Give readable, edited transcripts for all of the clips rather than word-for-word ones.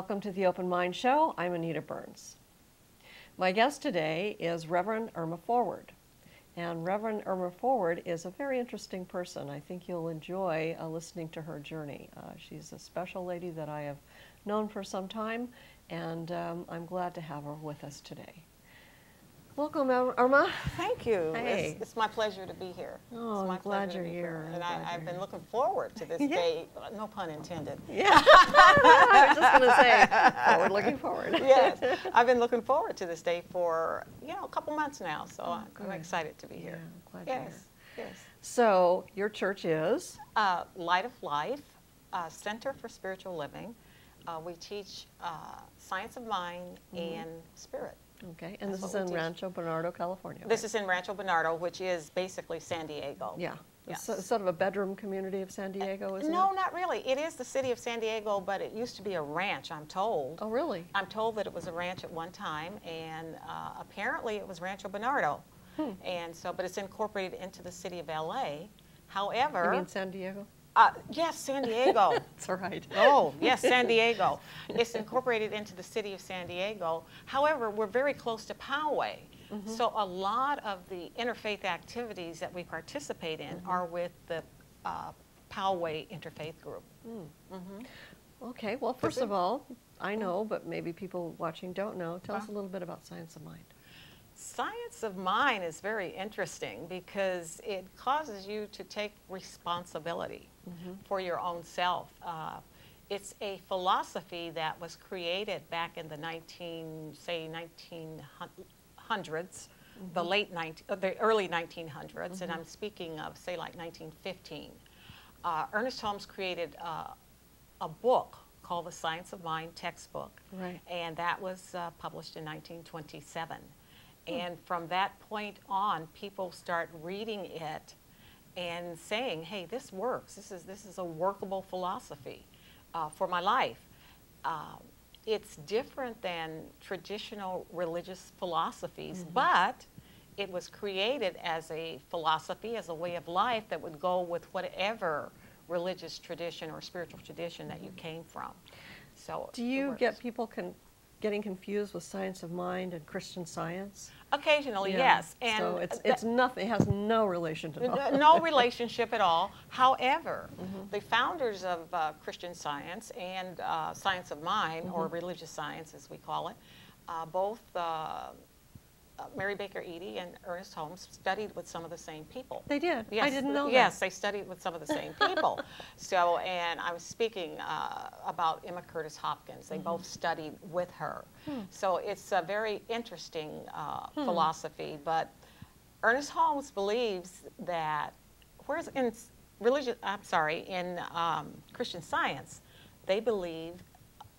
welcome to the Open Mind Show. I'm Anita Burns. My guest today is Reverend Irma Forward. And Reverend Irma Forward is a very interesting person. I think you'll enjoy listening to her journey. She's a special lady that I have known for some time, and I'm glad to have her with us today. Welcome, Irma. Thank you. Hey. It's my pleasure to be here. Oh, it's my I'm glad pleasure you're to be here. And I've been looking forward to this day, no pun intended. Yeah, I was just going to say, forward, looking forward. Yes, I've been looking forward to this day for, a couple months now, so I'm excited to be here. Yeah, I'm glad you're here. Yes. So, your church is? Light of Life, Center for Spiritual Living. We teach science of mind and spirit. Okay, and this is in Rancho Bernardo, California. This is in Rancho Bernardo, which is basically San Diego. Yeah. Yes. It's sort of a bedroom community of San Diego, isn't it? No, not really. It is the city of San Diego, but it used to be a ranch, I'm told. Oh, really? I'm told that it was a ranch at one time, and apparently it was Rancho Bernardo. And so, but it's incorporated into the city of LA. However... You mean San Diego? Yes, San Diego. That's all right. Oh, yes, San Diego. It's incorporated into the city of San Diego. However, we're very close to Poway. So a lot of the interfaith activities that we participate in are with the Poway Interfaith Group. Okay, well, first of all, I know, but maybe people watching don't know. Tell us a little bit about Science of Mind. Science of Mind is very interesting because it causes you to take responsibility for your own self. It's a philosophy that was created back in the 1900s, the early 1900s, and I'm speaking of, say, like 1915. Ernest Holmes created a book called The Science of Mind textbook, and that was published in 1927. And from that point on, people start reading it and saying, hey, this works. This is a workable philosophy for my life. It's different than traditional religious philosophies, but it was created as a philosophy, as a way of life that would go with whatever religious tradition or spiritual tradition that you came from. So do you get people getting confused with Science of Mind and Christian Science? Occasionally, yes. And so it's nothing, it has no relation to that. No relationship at all. However, the founders of Christian Science and Science of Mind, or religious science as we call it, both Mary Baker Edie and Ernest Holmes studied with some of the same people. They did? Yes, I didn't know that. Yes, they studied with some of the same people. So, and I was speaking about Emma Curtis Hopkins. They both studied with her. So it's a very interesting philosophy, but Ernest Holmes believes that, whereas in Christian Science, they believe,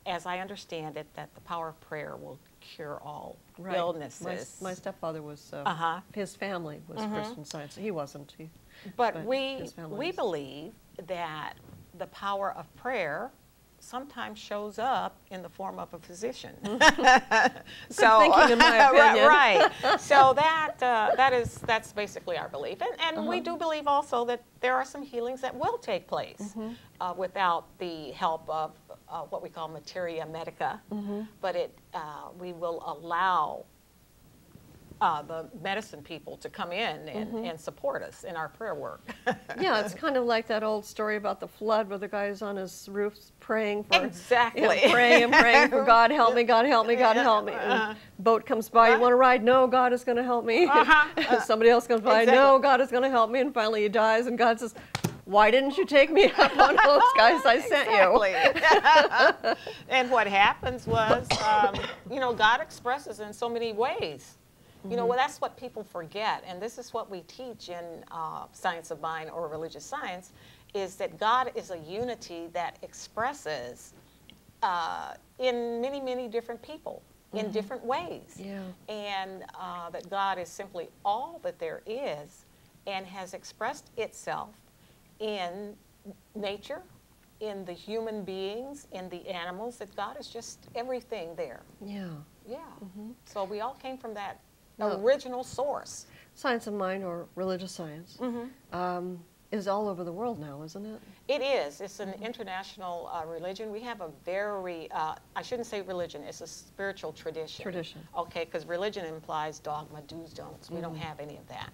as I understand it, that the power of prayer will cure all illnesses. My stepfather was, his family was Christian Science. He wasn't. But we believe that the power of prayer sometimes shows up in the form of a physician. So, thinking, in my opinion. Right. So that's basically our belief. And we do believe also that there are some healings that will take place without the help of what we call materia medica, but we will allow the medicine people to come in and support us in our prayer work. Yeah, it's kind of like that old story about the flood where the guy's on his roof praying for... Exactly. Praying and praying for God help me, God help me, God help me. And boat comes by, you want to ride? No, God is going to help me. Somebody else comes by, no, God is going to help me. And finally he dies and God says, why didn't you take me up on those guys I sent you? And what happens was, God expresses in so many ways. Well, that's what people forget, and this is what we teach in Science of Mind or religious science, is that God is a unity that expresses in many, many different people in different ways. Yeah. And that God is simply all that there is and has expressed itself in nature, in the human beings, in the animals, that God is just everything there. Yeah. Yeah. So we all came from that original source. Science of Mind or religious science. is all over the world now, isn't it? It is. It's an international religion. We have a very, I shouldn't say religion, it's a spiritual tradition. Tradition. Okay, because religion implies dogma, do's, don'ts. We don't have any of that.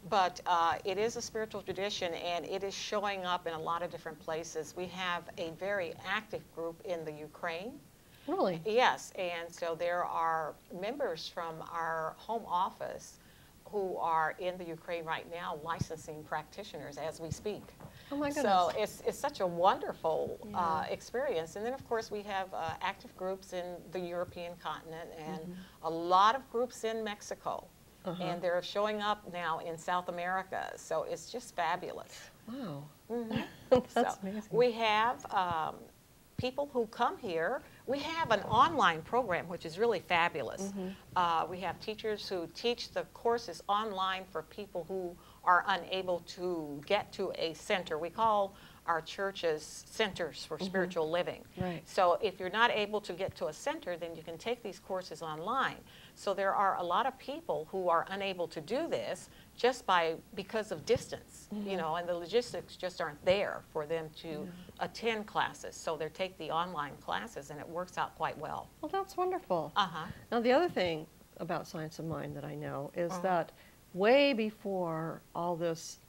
But it is a spiritual tradition, and it is showing up in a lot of different places. We have a very active group in the Ukraine. Really? Yes, and so there are members from our home office who are in the Ukraine right now licensing practitioners as we speak. Oh my goodness. So it's such a wonderful experience. And then of course we have active groups in the European continent and a lot of groups in Mexico. And they're showing up now in South America. So it's just fabulous. Wow. That's amazing. We have people who come here. We have an online program which is really fabulous. We have teachers who teach the courses online for people who are unable to get to a center. We call our churches centers for spiritual living. Right. So if you're not able to get to a center, then you can take these courses online. So there are a lot of people who are unable to do this just because of distance, you know, and the logistics just aren't there for them to attend classes. So they take the online classes and it works out quite well. Well, that's wonderful. Now, the other thing about Science of Mind that I know is that way before all this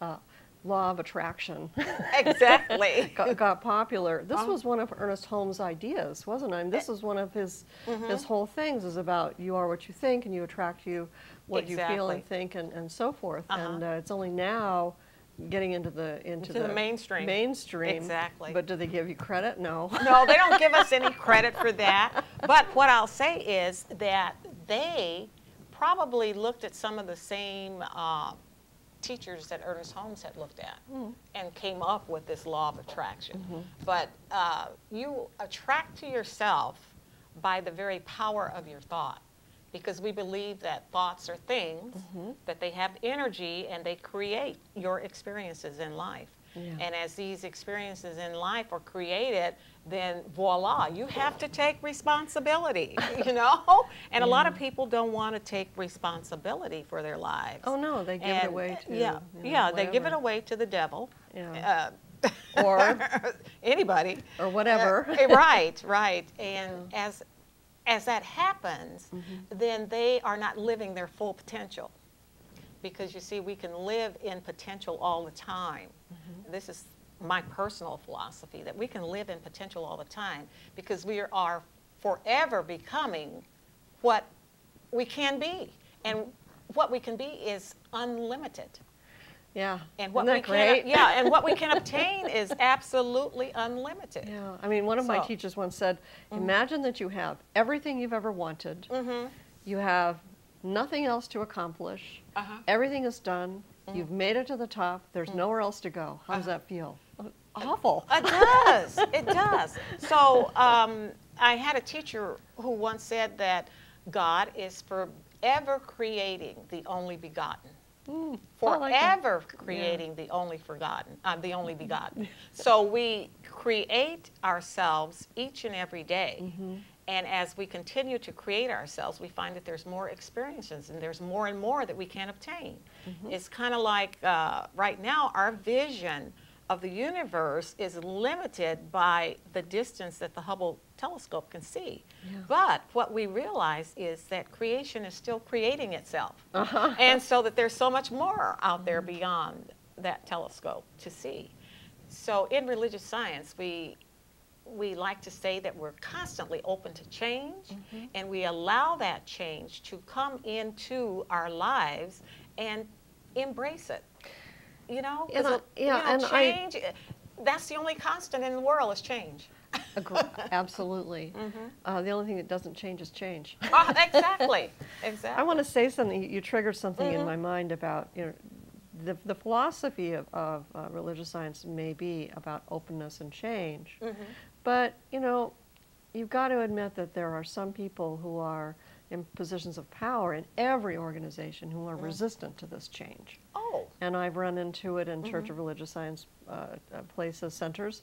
law of attraction Exactly. got popular, this was one of Ernest Holmes' ideas, wasn't it? I mean, this was one of his whole things is about you are what you think and you attract what you feel and think and so forth. And it's only now getting into the mainstream. Exactly. But do they give you credit? No. No, they don't give us any credit for that. But what I'll say is that they probably looked at some of the same teachers that Ernest Holmes had looked at and came up with this law of attraction. But you attract to yourself by the very power of your thought, because we believe that thoughts are things, that they have energy and they create your experiences in life. And as these experiences in life are created, then voila, you have to take responsibility, you know? And a lot of people don't want to take responsibility for their lives. Oh no, they give it away to they give it away to the devil. Or anybody. Or whatever. Right. And as that happens, then they are not living their full potential. Because you see, we can live in potential all the time. This is my personal philosophy, that we can live in potential all the time because we are forever becoming what we can be. And what we can be is unlimited. Yeah. And what Isn't that great? and what we can obtain is absolutely unlimited. Yeah. I mean, one of my teachers once said, imagine that you have everything you've ever wanted. You have nothing else to accomplish. Everything is done. You've made it to the top. There's nowhere else to go. How does that feel? Awful. It does. It does. So I had a teacher who once said that God is forever creating the only begotten. Forever creating the only forgotten, the only begotten. So we create ourselves each and every day. And as we continue to create ourselves, we find that there's more experiences and there's more and more that we can obtain. It's kind of like right now, our vision of the universe is limited by the distance that the Hubble telescope can see. But what we realize is that creation is still creating itself. And so that there's so much more out there beyond that telescope to see. So in religious science, we like to say that we're constantly open to change, and we allow that change to come into our lives and embrace it. You know, change, that's the only constant in the world is change. Absolutely. The only thing that doesn't change is change. Exactly. I want to say something. You triggered something in my mind about, you know, the philosophy of religious science may be about openness and change. But, you know, you've got to admit that there are some people who are in positions of power in every organization who are resistant to this change. And I've run into it in Church of Religious Science places, centers,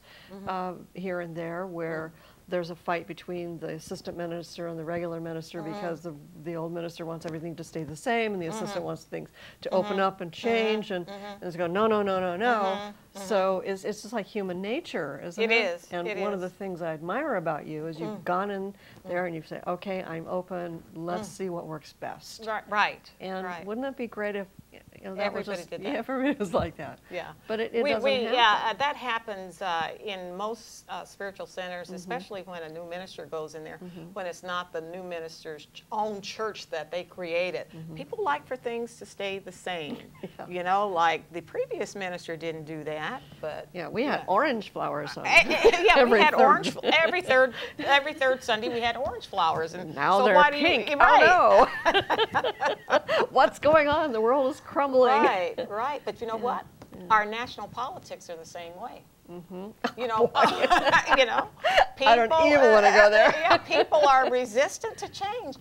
here and there, where there's a fight between the assistant minister and the regular minister because the old minister wants everything to stay the same, and the assistant wants things to open up and change, and it's going, no, no, no, no, no. So it's just like human nature, isn't it? It is. And it one is. of the things I admire about you is you've gone in there and you've said, okay, I'm open, let's see what works best. Right. And right. wouldn't it be great if that Everybody was just, did that. Yeah, everybody was like that. Yeah. But it doesn't happen. Yeah, that happens in most spiritual centers, especially when a new minister goes in there, when it's not the new minister's own church that they created. People like for things to stay the same. You know, like the previous minister didn't do that, but Yeah, we had orange flowers on. yeah, we had third. orange every third Sunday. We had orange flowers, and Now so they're why pink. do you, right? Oh no! What's going on? The world is crumbling. Right. But you know what? Our national politics are the same way. You know, you know, people, I don't even want to go there. Yeah, people are resistant to change.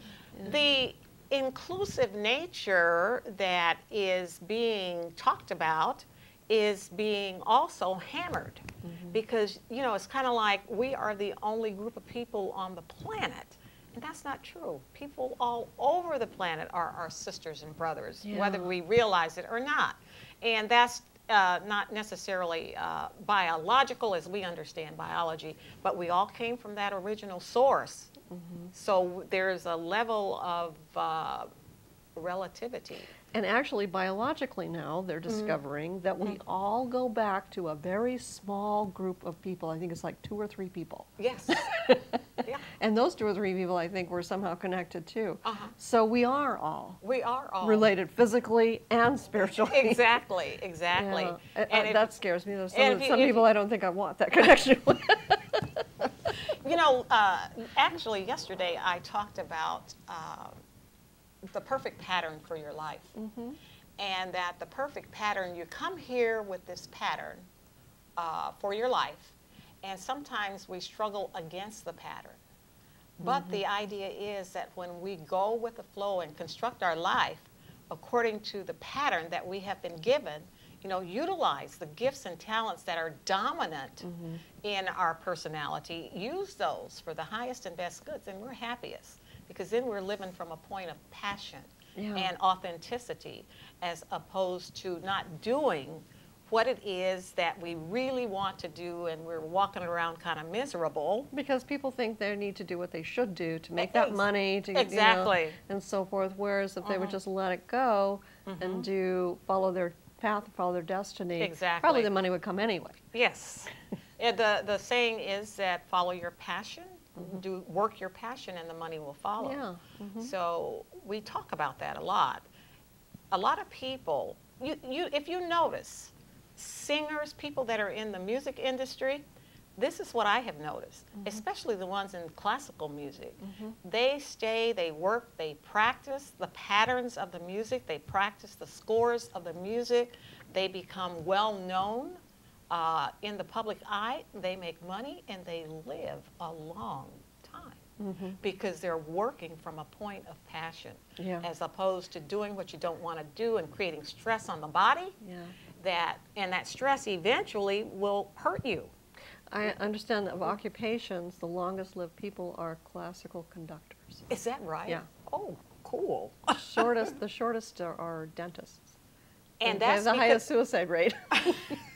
The inclusive nature that is being talked about is being also hammered, because you know, it's kind of like we are the only group of people on the planet. And that's not true. People all over the planet are our sisters and brothers, whether we realize it or not. And that's not necessarily biological as we understand biology, but we all came from that original source. So there's a level of relativity. And actually, biologically now, they're discovering that we all go back to a very small group of people. I think it's like 2 or 3 people. Yes. Yeah. And those 2 or 3 people, I think, were somehow connected too. So we are all related physically and spiritually. Exactly. Yeah. And that scares me. There's and some people I don't think I want that connection with. You know, actually yesterday I talked about the perfect pattern for your life. And that the perfect pattern, you come here with this pattern for your life, and sometimes we struggle against the pattern. But the idea is that when we go with the flow and construct our life according to the pattern that we have been given, you know, utilize the gifts and talents that are dominant in our personality, use those for the highest and best goods, and we're happiest. Because then we're living from a point of passion and authenticity, as opposed to not doing what it is that we really want to do, and we're walking around kind of miserable. Because people think they need to do what they should do to make that money, to, exactly. You know, and so forth. Whereas if they would just let it go and follow their path, follow their destiny, probably the money would come anyway. Yes. The saying is that follow your passion. Work your passion and the money will follow. Yeah. So we talk about that a lot. A lot of people, if you notice, singers, people that are in the music industry, this is what I have noticed, especially the ones in classical music. They stay, they work, they practice the patterns of the music, they practice the scores of the music, they become well known in the public eye, they make money, and they live a long time because they're working from a point of passion as opposed to doing what you don't want to do and creating stress on the body. And that stress eventually will hurt you. I understand that of occupations, the longest lived people are classical conductors. Is that right? Yeah. Oh, cool. The shortest are dentists. And they that's have the highest suicide rate.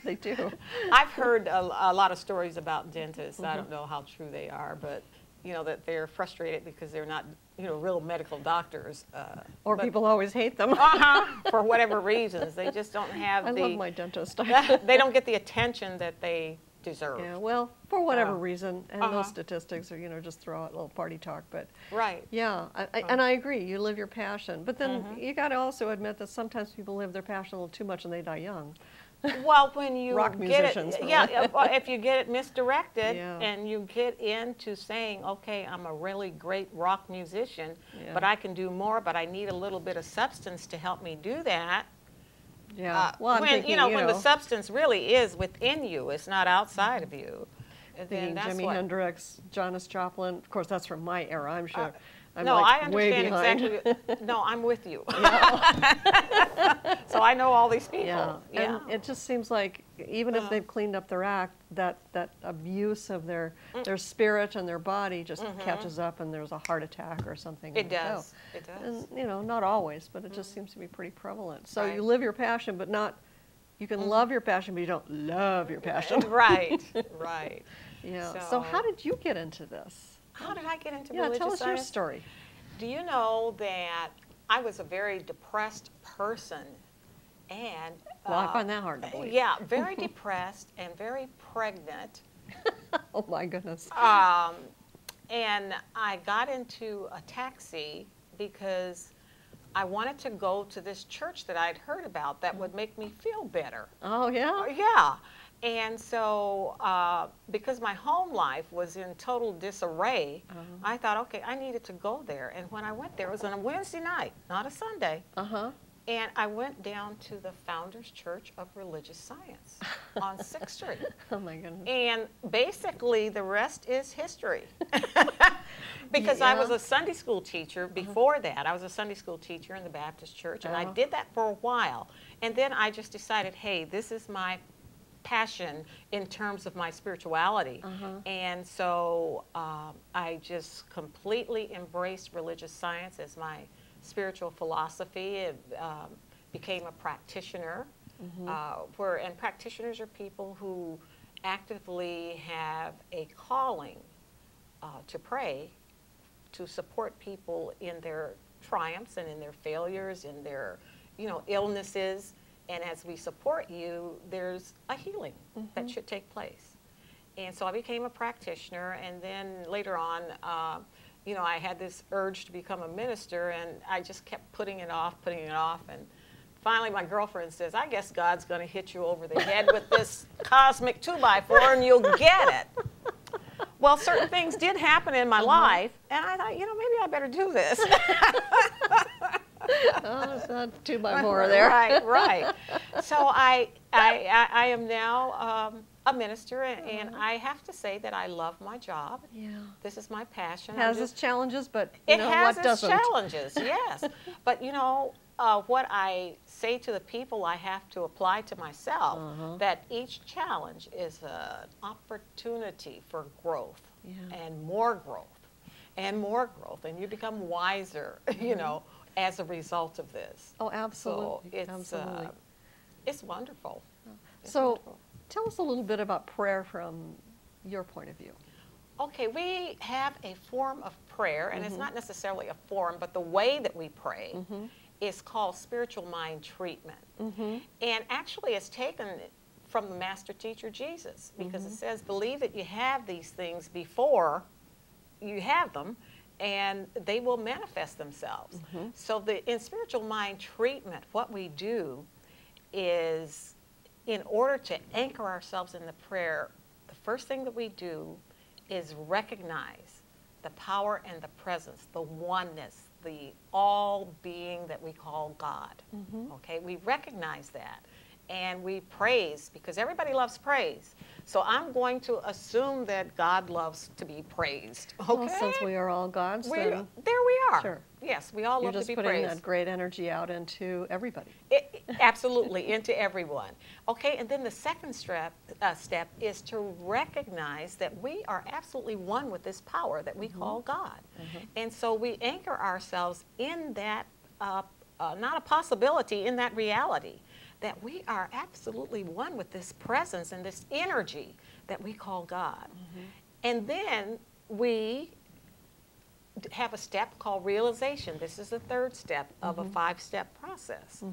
They do. I've heard a lot of stories about dentists. I don't know how true they are, but you know, that they're frustrated because they're not, you know, real medical doctors. Or people always hate them. For whatever reasons. They just don't have I love my dentist. They don't get the attention that they deserve. Yeah, well, for whatever reason, and those statistics are, you know, just throw out a little party talk, but yeah, and I agree, you live your passion, but then you got to also admit that sometimes people live their passion a little too much and they die young. Well, when you rock musicians, if you get it misdirected and you get into saying, okay, I'm a really great rock musician, but I can do more, but I need a little bit of substance to help me do that. Well, I'm when thinking, when the substance really is within you, it's not outside of you. Then that's Jimi Hendrix, Janis Joplin. Of course, that's from my era, I'm sure. I'm no, like I way understand behind. exactly. No, I'm with you. Yeah. So I know all these people. Yeah, Yeah. and it just seems like even if they've cleaned up their act, that abuse of their spirit and their body just catches up, and there's a heart attack or something. It like, does. oh. It does. And not always, but it just seems to be pretty prevalent. So Right. you live your passion, but not. You can love your passion, but you don't love your passion. Right. Right. Yeah. So how did you get into this? How did I get into Yeah, religious tell us your science? story. Do you know that I was a very depressed person, and Well, I find that hard to believe. yeah, very depressed and very pregnant. Oh my goodness. And I got into a taxi because I wanted to go to this church that I'd heard about that would make me feel better. Oh yeah. Yeah. And so, because my home life was in total disarray, I thought, okay, I needed to go there. And when I went there, it was on a Wednesday night, not a Sunday. And I went down to the Founders Church of Religious Science on 6th Street. Oh my goodness. And basically, the rest is history. Because I was a Sunday school teacher before that. I was a Sunday school teacher in the Baptist church, and I did that for a while. And then I just decided, hey, this is my passion in terms of my spirituality. And so I just completely embraced religious science as my spiritual philosophy. It, became a practitioner, and practitioners are people who actively have a calling to pray, to support people in their triumphs and in their failures, in their illnesses. And as we support you, there's a healing that should take place. And so I became a practitioner, and then later on, I had this urge to become a minister, and I just kept putting it off, and finally my girlfriend says, I guess God's going to hit you over the head with this cosmic 2x4 and you'll get it. Well, certain things did happen in my life, and I thought, maybe I better do this. Oh, it's not 2x4 there. Right. So I am now a minister, and I have to say that I love my job. Yeah. This is my passion. It has its challenges, but it has what its doesn't? challenges, yes. But what I say to the people, I have to apply to myself, that each challenge is an opportunity for growth, and more growth, and more growth, and you become wiser, as a result of this. Oh, absolutely. So it's, absolutely. It's wonderful. It's So wonderful. tell us a little bit about prayer from your point of view. Okay, we have a form of prayer, and it's not necessarily a form, but the way that we pray is called spiritual mind treatment. And actually it's taken from the master teacher Jesus, because it says, believe that you have these things before you have them, and they will manifest themselves. So in spiritual mind treatment, what we do is, in order to anchor ourselves in the prayer, the first thing that we do is recognize the power and the presence, the oneness, the all-being that we call God. Okay, we recognize that, and we praise, because everybody loves praise. So I'm going to assume that God loves to be praised. Okay, Well, since we are all gods, then there we are. Sure. Yes, we all you're love to just be putting praised. that great energy out into everybody. Absolutely, into everyone. Okay, and then the second step is to recognize that we are absolutely one with this power that we call God. And so we anchor ourselves in that, not a possibility, in that reality, that we are absolutely one with this presence and this energy that we call God. And then we have a step called realization. This is the third step of a 5-step process.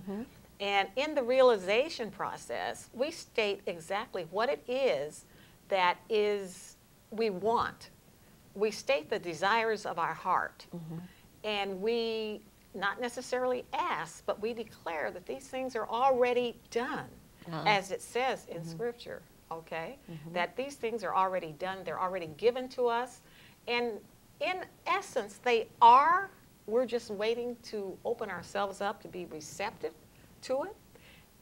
And in the realization process, we state exactly what it is that we want. We state the desires of our heart. And we not necessarily ask, but we declare that these things are already done, as it says in Scripture, okay? That these things are already done, they're already given to us, and in essence, they are. We're just waiting to open ourselves up to be receptive to it,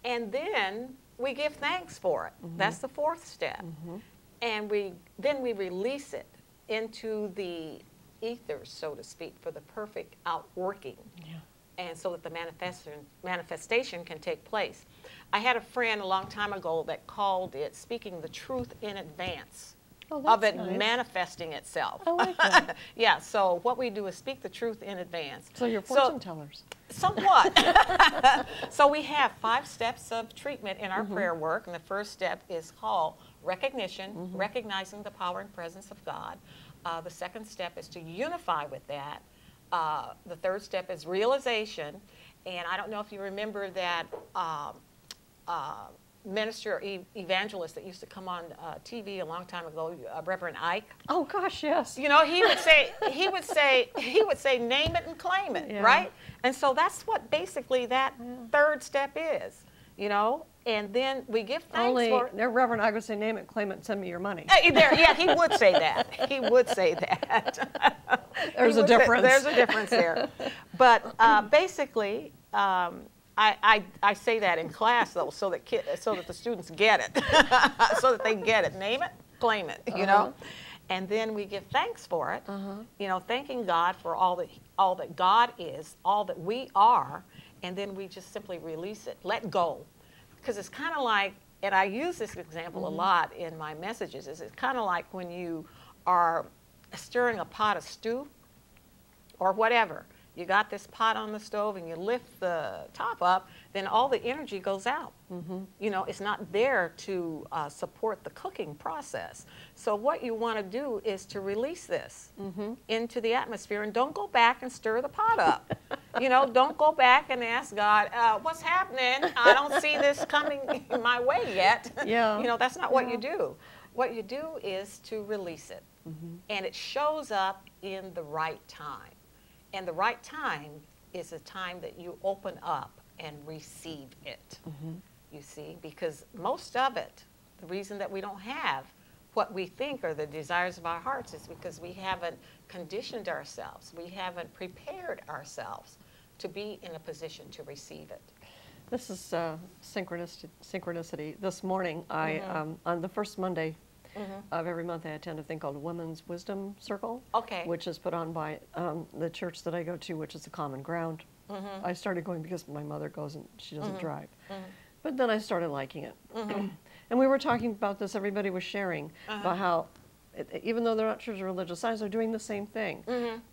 and then we give thanks for it. That's the 4th step. And then we release it into the ethers, so to speak, for the perfect outworking. Yeah. And so that the manifestation can take place. I had a friend a long time ago that called it speaking the truth in advance of it manifesting itself. I like that. Yeah, so what we do is speak the truth in advance. So you're fortune tellers. Somewhat. So we have 5 steps of treatment in our prayer work, and the first step is called recognition, recognizing the power and presence of God. The second step is to unify with that. The third step is realization, and I don't know if you remember that minister or evangelist that used to come on TV a long time ago, Reverend Ike. Oh gosh, yes. You know, he would say, name it and claim it, right? And so that's what basically that third step is, you know. And then we give thanks for it. Reverend Ike would say, name it, claim it, send me your money. Yeah, he would say that. He would say that. There's a difference. There's a difference there. But basically, I say that in class though, so that the students get it, so that they get it. Name it, claim it, you know. And then we give thanks for it, you know, thanking God for all that God is, all that we are, and then we just simply release it, let go. Because it's kind of like, and I use this example a lot in my messages, is it's kind of like when you are stirring a pot of stew or whatever. You got this pot on the stove and you lift the top up, then all the energy goes out. You know, it's not there to support the cooking process. So what you want to do is to release this into the atmosphere, and don't go back and stir the pot up. You know, don't go back and ask God, what's happening? I don't see this coming my way yet. You know, that's not what you do. What you do is to release it. And it shows up in the right time. And the right time is a time that you open up and receive it, you see, because most of it, the reason that we don't have what we think are the desires of our hearts is because we haven't conditioned ourselves. We haven't prepared ourselves to be in a position to receive it. This is synchronicity. This morning, on the first Monday of every month, I attend a thing called Women's Wisdom Circle, which is put on by the church that I go to, which is the Common Ground. I started going because my mother goes and she doesn't drive. But then I started liking it. And we were talking about this, everybody was sharing about how, even though they're not church or religious signs, they're doing the same thing.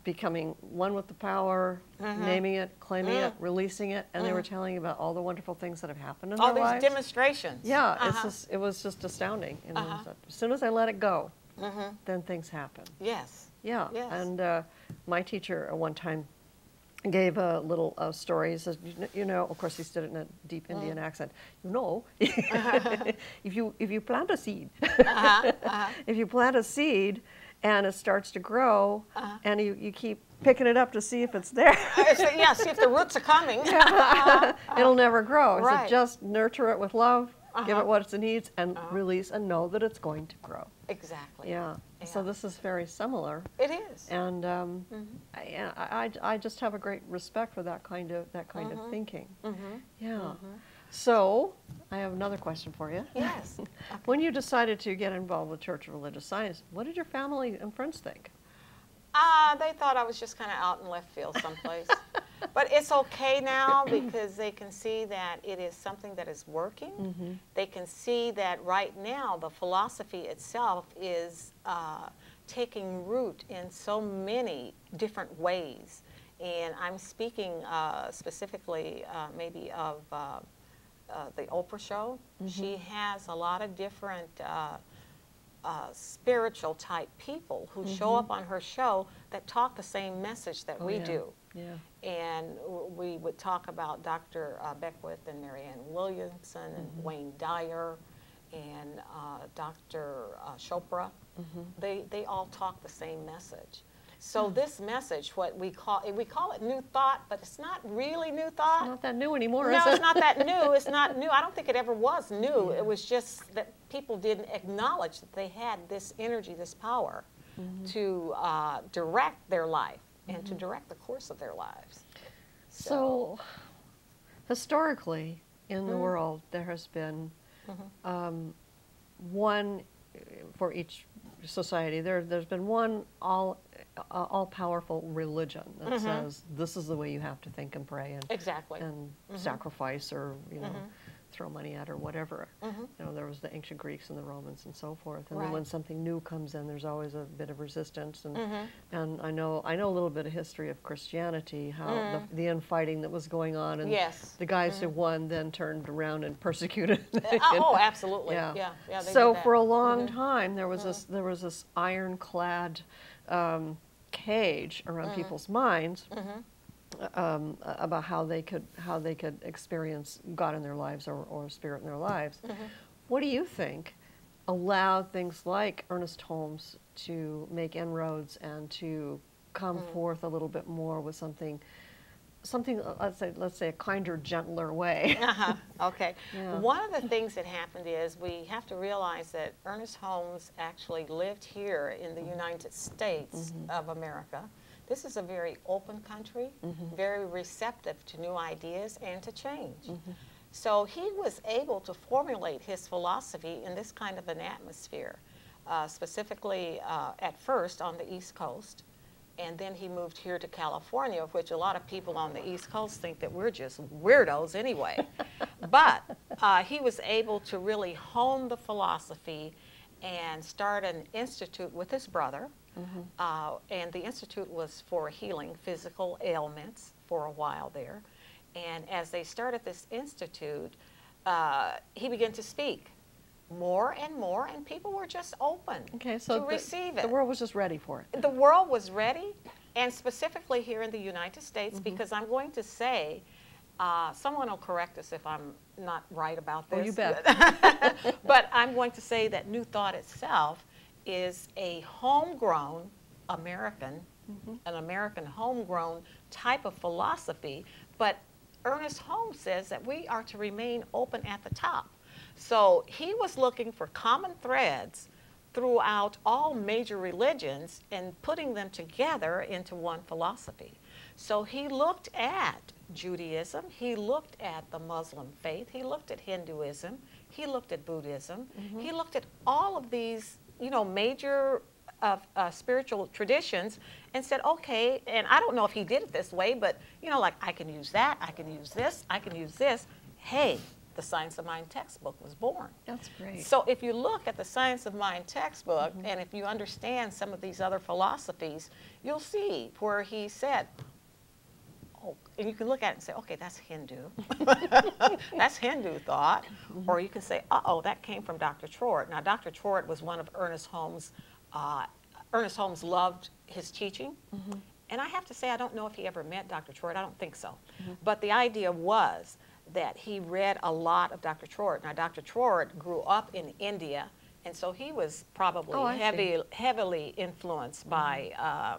Becoming one with the power, naming it, claiming it, releasing it, and they were telling about all the wonderful things that have happened in their lives. All these demonstrations. Yeah, it was just astounding. You know, as soon as I let it go, then things happen. Yes. Yeah, and my teacher at one time gave a little story. He says, you know, of course he said it in a deep Indian accent. You know, if you plant a seed, if you plant a seed and it starts to grow, and you keep picking it up to see if it's there. Yeah, see if the roots are coming. It'll never grow. Right. So just nurture it with love, give it what it needs, and release, and know that it's going to grow. Exactly. Yeah. So this is very similar. It is. And I just have a great respect for that kind of thinking. Yeah. So I have another question for you. Yes. When you decided to get involved with Church of Religious Science, what did your family and friends think? They thought I was just kind of out in left field someplace. But it's okay now because they can see that it is something that is working. They can see that right now the philosophy itself is taking root in so many different ways. And I'm speaking specifically maybe of the Oprah show. She has a lot of different spiritual type people who show up on her show that talk the same message that we do. And we would talk about Dr. Beckwith and Marianne Williamson and Wayne Dyer and Dr. Chopra. They all talk the same message. So this message, what we call it new thought, but it's not really new thought. It's not that new anymore, is it? No, it's not that new. It's not new. I don't think it ever was new. It was just that people didn't acknowledge that they had this energy, this power to direct their life and to direct the course of their lives. So historically in the world, there has been one for each society, there's been one all-powerful religion that says this is the way you have to think and pray and Exactly. and sacrifice or throw money at or whatever. There was the ancient Greeks and the Romans and so forth. And then when something new comes in, there's always a bit of resistance. And I know a little bit of history of Christianity, how the infighting that was going on, and the guys who won then turned around and persecuted. Oh, absolutely. Yeah. They So did that. for a long time, there was this ironclad cage around people's minds. About how they could experience God in their lives or Spirit in their lives. What do you think allowed things like Ernest Holmes to make inroads and to come forth a little bit more with something let's say a kinder, gentler way? Okay. Yeah. One of the things that happened is we have to realize that Ernest Holmes actually lived here in the United States of America. This is a very open country, very receptive to new ideas and to change. So he was able to formulate his philosophy in this kind of an atmosphere, specifically at first on the East Coast. And then he moved here to California, which a lot of people on the East Coast think that we're just weirdos anyway. But he was able to really hone the philosophy and start an institute with his brother. And the institute was for healing physical ailments for a while there. And as they started this institute, he began to speak more and more, and people were just open to receive it. The world was just ready for it. The world was ready, and specifically here in the United States, because I'm going to say, someone will correct us if I'm not right about this. Oh, you bet. But I'm going to say that New Thought itself is a homegrown American, an American homegrown type of philosophy. But Ernest Holmes says that we are to remain open at the top. So he was looking for common threads throughout all major religions and putting them together into one philosophy. So he looked at Judaism, he looked at the Muslim faith, he looked at Hinduism, he looked at Buddhism, he looked at all of these, major spiritual traditions and said, okay, and I don't know if he did it this way, but, like I can use that, I can use this, I can use this. Hey, the Science of Mind textbook was born. That's great. So if you look at the Science of Mind textbook, and if you understand some of these other philosophies, you'll see where he said, oh, and you can look at it and say, okay, that's Hindu. That's Hindu thought. Or you can say, uh-oh, that came from Dr. Trort. Now, Dr. Trort was one of Ernest Holmes. Ernest Holmes loved his teaching. And I have to say, I don't know if he ever met Dr. Trort. I don't think so. But the idea was that he read a lot of Dr. Trort. Now, Dr. Trort grew up in India, and so he was probably heavily influenced by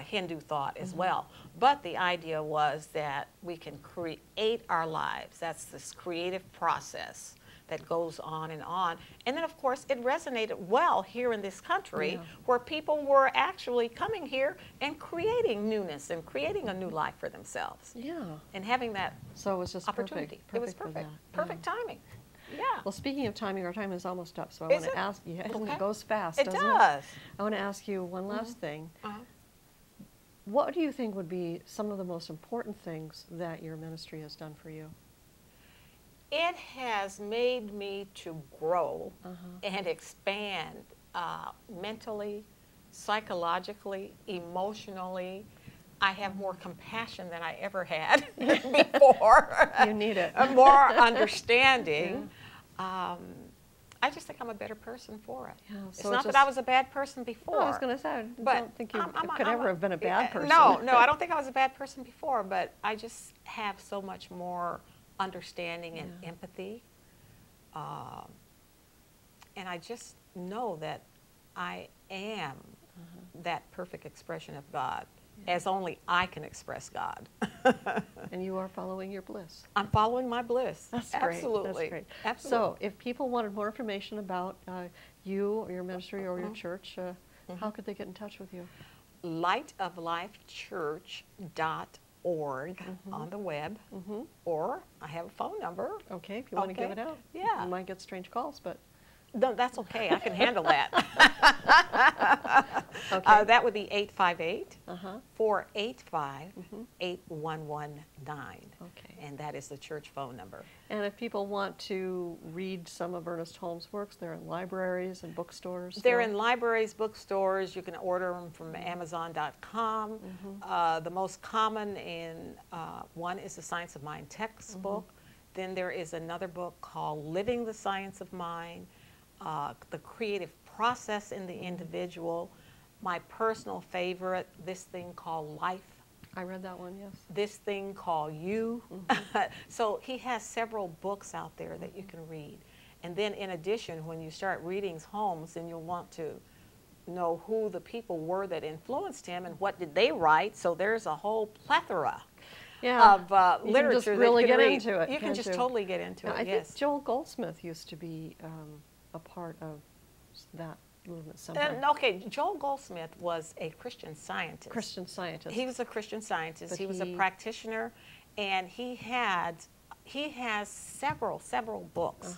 Hindu thought as well. But the idea was that we can create our lives. That's this creative process that goes on. And then, of course, it resonated well here in this country where people were actually coming here and creating newness and creating a new life for themselves. And having that opportunity. Perfect it was perfect. Perfect timing. Yeah. Well, speaking of timing, our time is almost up, so I want to ask you, it goes fast, It doesn't does. I want to ask you one last thing. What do you think would be some of the most important things that your ministry has done for you? It has made me to grow and expand mentally, psychologically, emotionally. I have more compassion than I ever had before. You need it. More understanding. I just think I'm a better person for it. Yeah, it's not that I was a bad person before. No, I was going to say, I don't think you could ever have been a bad person. No, I don't think I was a bad person before, but I just have so much more understanding and empathy. And I just know that I am that perfect expression of God, as only I can express God. And you are following your bliss. I'm following my bliss. That's great. Absolutely. That's great. Absolutely. So if people wanted more information about you or your ministry or your church, how could they get in touch with you? lightoflifechurch.org on the web, or I have a phone number. Okay, if you want to give it out. Yeah. You might get strange calls, but No, that's okay. I can handle that. Okay. That would be 858 Uh-huh. 485 8119. Okay. And that is the church phone number. And if people want to read some of Ernest Holmes' works, they're in libraries and bookstores? They're still? in libraries, bookstores. You can order them from Amazon.com. The most common one is the Science of Mind textbook. Then there is another book called Living the Science of Mind, the creative process in the individual. My personal favorite, this thing called Life. I read that one, yes. This thing called You. So he has several books out there that you can read. And then in addition, when you start reading Holmes, then you'll want to know who the people were that influenced him and what did they write. So there's a whole plethora of literature just really that you can get read. into it. You can can't just you? totally get into it, I yes. think Joel Goldsmith used to be a part of that movement sometime. Okay, Joel Goldsmith was a Christian scientist. Christian scientist. He was a Christian scientist. But He was a practitioner, and he has several books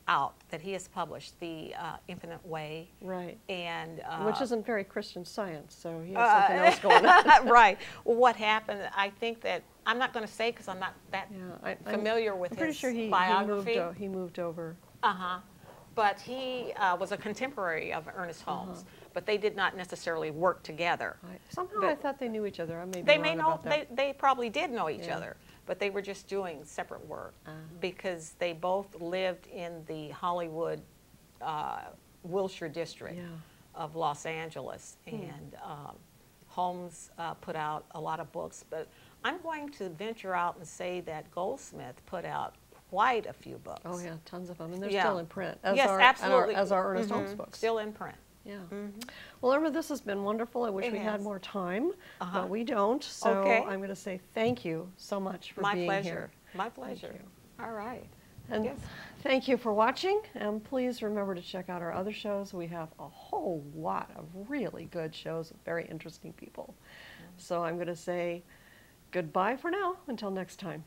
out that he has published. The Infinite Way, right? And which isn't very Christian science, so he has something else going on. Right. Well, what happened? I think that I'm not going to say because I'm not that familiar with I'm pretty his sure biography. he moved over. But he was a contemporary of Ernest Holmes, but they did not necessarily work together. Somehow I thought they knew each other. I may be They wrong may know, about that. they probably did know each other, but they were just doing separate work because they both lived in the Hollywood, Wilshire district of Los Angeles. And Holmes put out a lot of books, but I'm going to venture out and say that Goldsmith put out quite a few books. Oh yeah, tons of them, and they're still in print. Yes, absolutely. As our Ernest Holmes books. Still in print. Yeah. Well, Irma, this has been wonderful. I wish we had more time, but we don't. So I'm going to say thank you so much for being here. My pleasure. All right. And thank you for watching. And please remember to check out our other shows. We have a whole lot of really good shows with very interesting people. So I'm going to say goodbye for now until next time.